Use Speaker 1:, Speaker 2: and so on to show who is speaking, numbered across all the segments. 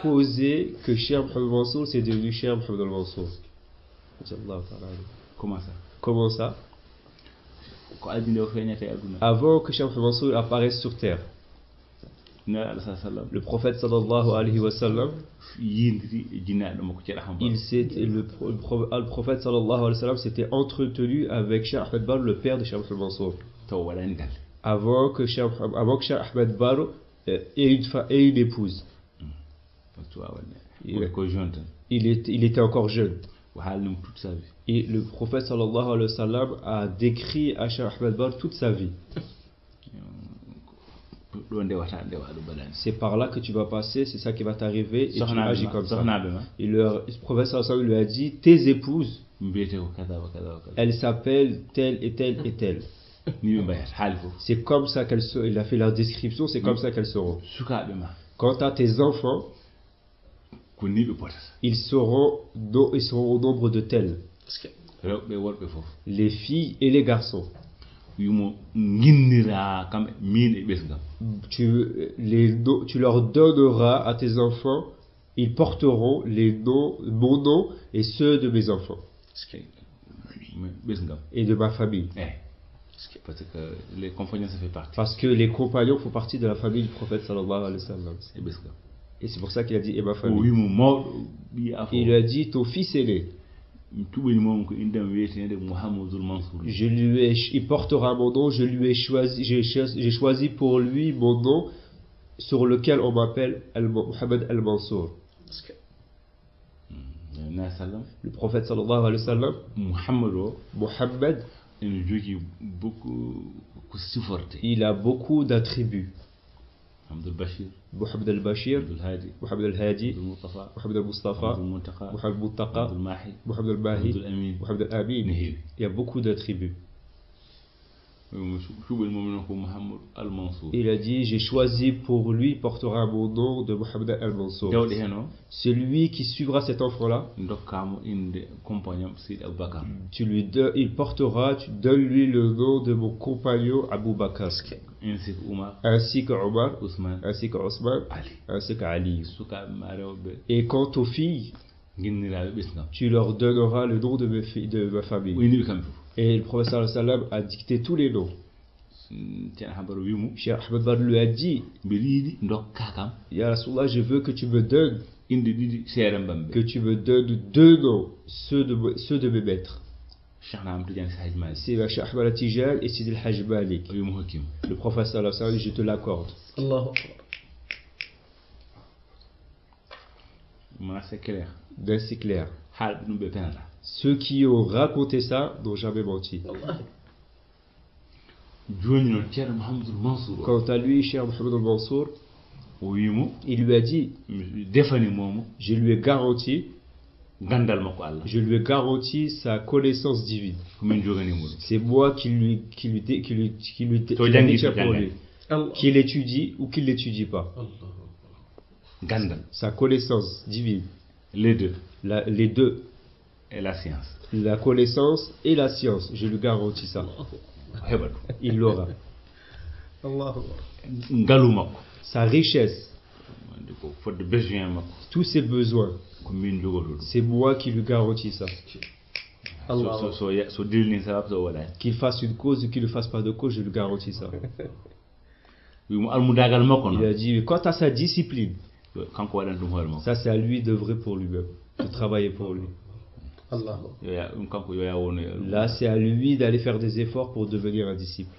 Speaker 1: supposé que Cheikh Mohamed Mansour c'est devenu Cheikh Mohamed Mansour.
Speaker 2: Comment ça?
Speaker 1: Comment ça? Avant que Cheikh Mohamed Mansour apparaisse sur terre, le prophète sallallahu alayhi wa sallam, le prophète sallallahu alayhi wa sallam s'était entretenu avec Cheikh Ahmed Bar, le père de Cheikh Mohamed Mansour. Avant que Cheikh Ahmed Bar ait une épouse. Il était encore jeune. Et le prophète sallallahu alayhi wa sallam a décrit à Cheikh Ahmed Bar toute sa vie. C'est par là que tu vas passer, c'est ça qui va t'arriver, et tu agis comme ça. Et le prophète sallallahu alayhi wa sallam lui a dit, tes épouses, elles s'appellent telle et telle et telle. C'est comme ça qu'elles seront. Il a fait leur description, c'est comme ça qu'elles seront. Quant à tes enfants, ils seront au nombre de tels. Les filles et les garçons. Tu leur donneras à tes enfants, ils porteront mon nom et ceux de mes enfants et de ma famille.
Speaker 2: Parce que les compagnons, ça fait partie.
Speaker 1: Parce que les compagnons font partie de la famille du prophète sallallahu alayhi wa sallam. Et c'est pour ça qu'il a dit et ma famille. Il lui a dit ton fils aîné. Il portera mon nom, j'ai choisi pour lui mon nom sur lequel on m'appelle Mohamed al-Mansour. Le prophète sallallahu alayhi wa sallam, Mohamed, il a beaucoup d'attributs. Mohamed al-Bashir, Mohamed al-Hadi, Mohamed al-Mustafa, Mohamed al-Muttaqa, Mohamed al-Mahi, Mohamed al-Amin. Il y a beaucoup d'attributs. Il a dit, j'ai choisi pour lui, il portera mon nom de Mohamed al-Mansour. Celui qui suivra cet enfant-là, il portera, tu donnes-lui le nom de mon compagnon Abu Bakr, ainsi que Omar, ainsi que Osman, ainsi qu'Ali. Et quant aux filles, tu leur donneras le nom de ma famille. Et le professeur sallam a dicté tous les noms. Cheikh Ahmed Bar lui a dit, Ya Rasulallah, je veux que tu me donnes deux noms, ceux de mes maîtres. C'est Cheikh Ahmed Tijan et Sidi al-Hajj Malik. Le professeur sallam, je te l'accorde. C'est clair. Ceux qui ont raconté ça n'ont jamais menti. Quant à lui, Cheikh Mohamed al-Mansour, il lui a dit, je lui ai garanti sa connaissance divine. C'est moi qui lui détient pour lui, qu'il étudie ou qu'il l'étudie pas. Sa connaissance divine. Les deux.
Speaker 2: Et la science.
Speaker 1: La connaissance et la science, je lui garantis ça. Il l'aura. Sa richesse, tous ses besoins, c'est moi qui lui garantis ça. Qu'il fasse une cause ou qu'il ne fasse pas de cause, je lui garantis ça. Il a dit, quant à sa discipline, ça c'est à lui d'œuvrer pour lui-même, de travailler pour lui. Là, c'est à lui d'aller faire des efforts pour devenir un disciple.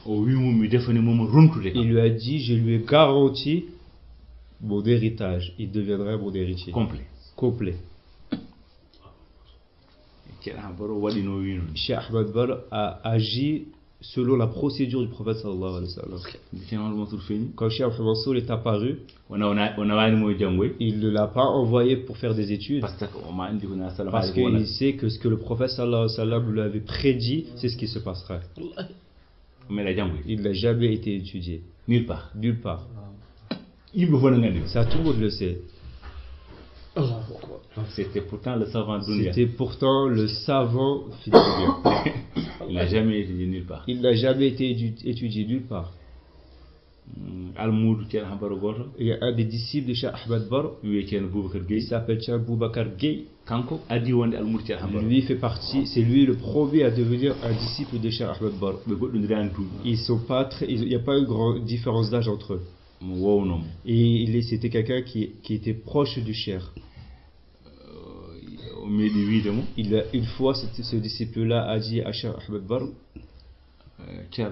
Speaker 1: Il lui a dit, je lui ai garanti mon héritage. Il deviendra mon héritier. Complet. Cheikh Ahmed Bar a agi selon la procédure du prophète sallallahu alayhi wa sallam. Quand Cheikh Mohamed Mansour est apparu, il ne l'a pas envoyé pour faire des études, parce qu'il sait que ce que le prophète sallallahu alayhi wa sallam lui avait prédit, c'est ce qui se passera. Il n'a jamais été étudié. Nulle part. Ça, tout le monde le sait.
Speaker 2: C'était pourtant le savant
Speaker 1: Il n'a jamais été étudié nulle part. Il y a un des disciples de Cheikh Ahmed Bar, il s'appelle Cheikh Boubacar Gueye. Lui fait partie, c'est lui le premier à devenir un disciple de Cheikh Ahmed Bar. Ils sont pas très, il n'y a pas une grande différence d'âge entre eux. Et c'était quelqu'un qui était proche du Cheikh. Une fois, ce disciple-là a dit à Cheikh Ahmed Bar, Cheikh,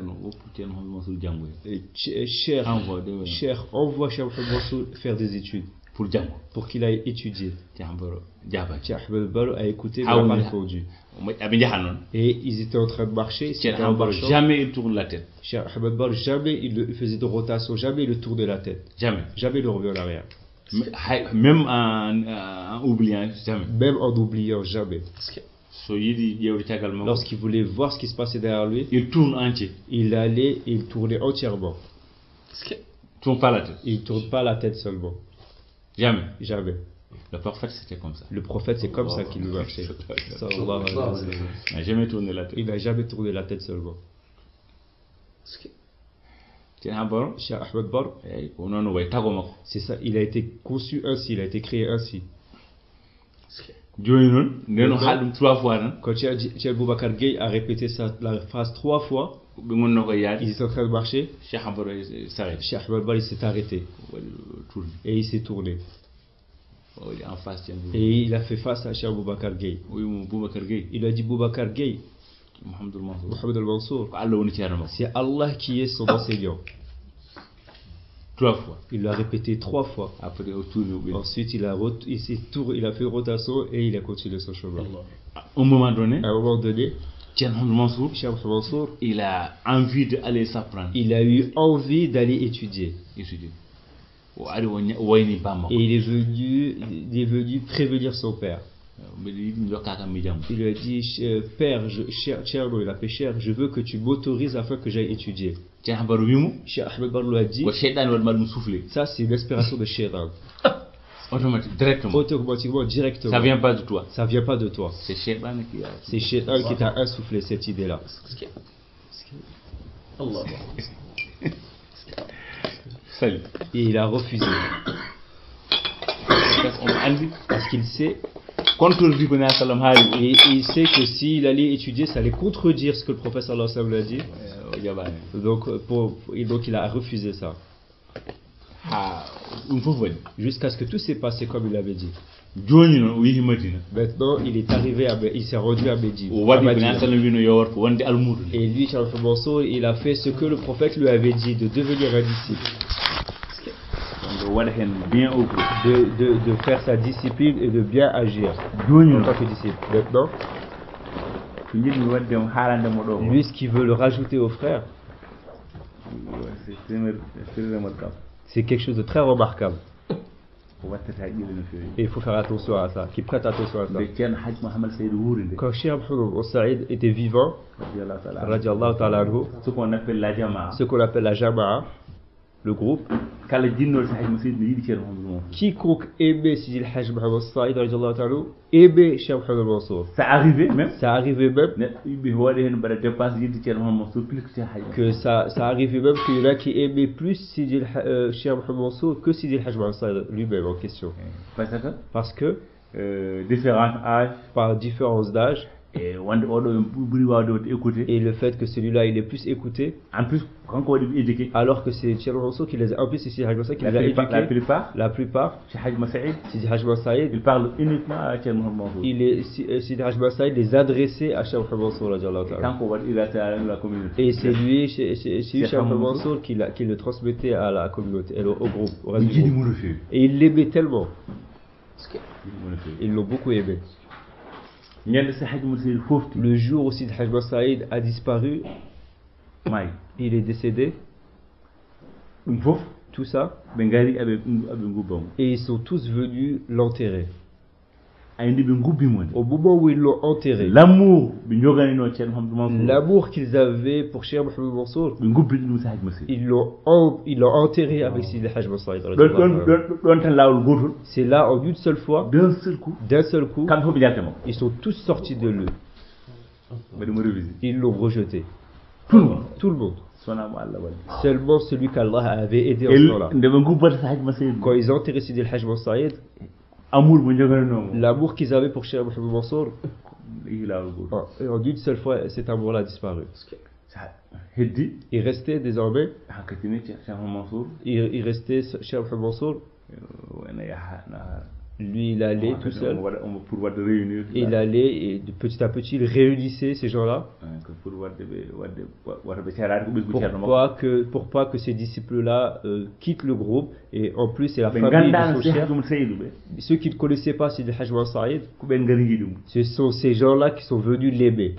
Speaker 1: envoie Cheikh Ahmed Mansour faire des études pour qu'il aille étudier. Cheikh Ahmed Bar a écouté, mais n'a pas répondu. Et ils étaient en train de marcher.
Speaker 2: Jamais il tourne la tête.
Speaker 1: Cheikh Ahmed Bar, jamais il faisait de rotation, jamais il tournait la tête.
Speaker 2: Jamais
Speaker 1: il revient en arrière.
Speaker 2: Même en oubliant, jamais.
Speaker 1: Même en oubliant, jamais. Lorsqu'il voulait voir ce qui se passait derrière lui,
Speaker 2: il tourne entier.
Speaker 1: Il allait et il tournait entièrement.
Speaker 2: Il ne tourne pas la tête.
Speaker 1: Il ne tourne pas la tête seulement.
Speaker 2: Jamais.
Speaker 1: Le prophète
Speaker 2: c'était comme ça.
Speaker 1: Le prophète c'est comme ça qu'il marchait.
Speaker 2: Il n'a jamais tourné la tête.
Speaker 1: Il n'a jamais tourné la tête seulement. Cheikh Ahmed Bar, c'est ça, il a été conçu ainsi, il a été créé ainsi. Quand Cheikh Boubacar Gueye a répété la phrase 3 fois, il est en train de marcher. Cheikh Ahmed Bar il s'est arrêté et il s'est tourné. Et il a fait face à Cheikh Boubacar Gueye. Il a dit Boubacar Gueye, Mohamed al-Mansour, c'est Allah qui est son enseignant.
Speaker 2: 3 fois.
Speaker 1: Il l'a répété 3 fois. Ensuite, il a fait rotation et il a continué son chemin.
Speaker 2: À un moment donné,
Speaker 1: Cheikh Mansour,
Speaker 2: il a envie d'aller s'apprendre.
Speaker 1: Il a eu envie d'aller étudier. Et il est venu prévenir son père. Il lui a dit, père, il a fait cher, je veux que tu m'autorises afin que j'aille étudier. Cheikh Ahmed Bar lui a dit, ça c'est une inspiration de Shaitan. Automatiquement, directement.
Speaker 2: Ça vient pas de toi.
Speaker 1: Ça vient pas de toi.
Speaker 2: C'est Shaitan
Speaker 1: qui t'a insufflé cette idée-là.
Speaker 2: Salut.
Speaker 1: Et il a refusé. Parce qu'il sait. Et il sait que s'il allait étudier, ça allait contredire ce que le prophète sallallahu alayhi wa sallam a dit. Donc il a refusé ça. Jusqu'à ce que tout s'est passé comme il avait dit. Maintenant, il s'est rendu à Médine. Et lui, Cheikh Mansour, il a fait ce que le prophète lui avait dit, de devenir un disciple. De faire sa discipline et de bien agir en tant que disciple. Maintenant, lui, ce qu'il veut le rajouter aux frères, c'est quelque chose de très remarquable. Et il faut faire attention à ça, qu'il prête attention à ça. Quand Cheikh Mohamed Saïd était vivant, radiallahu ta'ala anhu, ce qu'on appelle la Jama'a, le groupe, quiconque aimait Sidi El Hadj Mohamed Saïd aimait Cheikh Mohamed Mansour.
Speaker 2: Ça arrivait même
Speaker 1: que ça arrivait même qu'il y en a qui aimaient plus Cheikh Mohamed Mansour que Sidi El Hadj Mohamed Saïd lui-même en question. Parce que
Speaker 2: différents âges,
Speaker 1: par différence d'âge,
Speaker 2: et le
Speaker 1: fait que celui-là il est plus écouté,
Speaker 2: en plus
Speaker 1: alors que c'est Cheikh Mansour qui les a, en plus c'est Sidi Hadj Mansour qui les a éduqués. La plupart Sidi Hadj Mansour
Speaker 2: il parle uniquement à Cheikh Mansour.
Speaker 1: Sidi Hadj Mansour les adressait à Cheikh Mansour et c'est lui Cheikh Mansour qui le transmettait à la communauté, au groupe, au reste du groupe. Et il l'aimait tellement, ils l'ont beaucoup aimé. Le jour où Sidi Hadj Saïd a disparu, il est décédé. Tout ça. Et ils sont tous venus l'enterrer. Au moment où ils l'ont enterré,
Speaker 2: l'amour
Speaker 1: qu'ils avaient pour Cheikh Mohamed Mansour, ils l'ont enterré avec Sidi Hadj Saïd. C'est là en une seule fois, d'un seul coup, ils sont tous sortis de lui. Ils l'ont rejeté.
Speaker 2: Tout le monde.
Speaker 1: Tout le monde.
Speaker 2: Sonam Allah wali.
Speaker 1: Seulement celui qu'Allah avait aidé en ce temps-là.
Speaker 2: Ndema ngubar sa haj masayid.
Speaker 1: Quand ils ont enterré Sidi El Hajj Saïd,
Speaker 2: Amour bu njogana non.
Speaker 1: l'amour qu'ils avaient pour Cheikh Mohamed Mansour,
Speaker 2: Il a go.
Speaker 1: et en une seule fois, cet amour-là a disparu.
Speaker 2: Sa heddi
Speaker 1: Il restait désormais,
Speaker 2: hakatini Cheikh Mansour.
Speaker 1: il restait Cheikh Mohamed Mansour,
Speaker 2: Wana ya na.
Speaker 1: lui il allait tout seul,
Speaker 2: On pour voir de réunir.
Speaker 1: il allait et de petit à petit il réunissait ces gens-là
Speaker 2: Pour voir de charar ko bis bu cerno.
Speaker 1: pour pas que ces disciples-là quittent le groupe, et en plus c'est la famille de son cher. Ceux qui ne connaissaient pas Sidi El Hajj Saïd,
Speaker 2: Ku ben ngari yidum.
Speaker 1: ce sont ces gens-là qui sont venus l'aimer.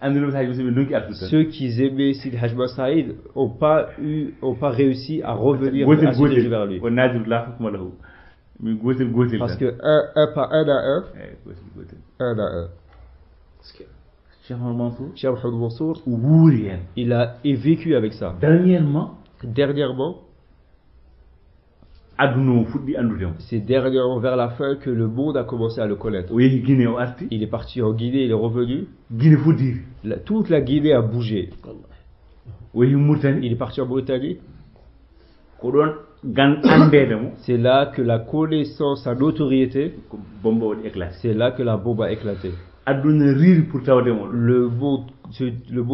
Speaker 2: Andelo sa haj ndonki artu.
Speaker 1: Ceux qui aimaient Sidi El Hajj Saïd ont pas réussi à revenir à se diriger vers lui.
Speaker 2: On a dit la hukma lahu. Mi gotel gotel.
Speaker 1: Parce que un à un à un.
Speaker 2: Cheikh Mansour
Speaker 1: Cheikh Mohamed Mansour,
Speaker 2: wuuri hen.
Speaker 1: il a vécu avec ça.
Speaker 2: Dernièrement
Speaker 1: Dernièrement,
Speaker 2: aduna fuddi andudemo.
Speaker 1: c'est dernièrement vers la fin que le monde a commencé à le connaître.
Speaker 2: O yehi Guinée o arti.
Speaker 1: Il est parti en Guinée, il est revenu.
Speaker 2: Guinée fuddiri.
Speaker 1: Toute la Guinée a bougé.
Speaker 2: O yehi Mauritanie.
Speaker 1: Il est parti en Mauritanie.
Speaker 2: Ko don gan andede mo.
Speaker 1: C'est là que la connaissance, sa notoriété,
Speaker 2: Ko bomba wadi éclaté.
Speaker 1: c'est là que la bombe a éclaté.
Speaker 2: Aduna riri pour tawdemo.
Speaker 1: Le monde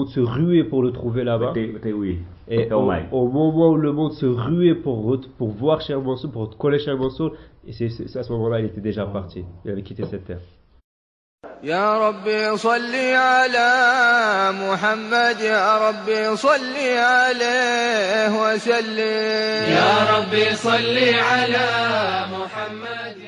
Speaker 1: se ruait pour le trouver là-bas.
Speaker 2: Tay o yehi.
Speaker 1: Et au moment où le monde se ruait pour voir Cheikh Mansour, pour connaître Cheikh Mansour, et c'est à ce moment-là il était déjà parti. Il avait quitté cette terre.
Speaker 3: يا ربي صل على محمد يا ربي صل عليه وسلم يا ربي صل على محمد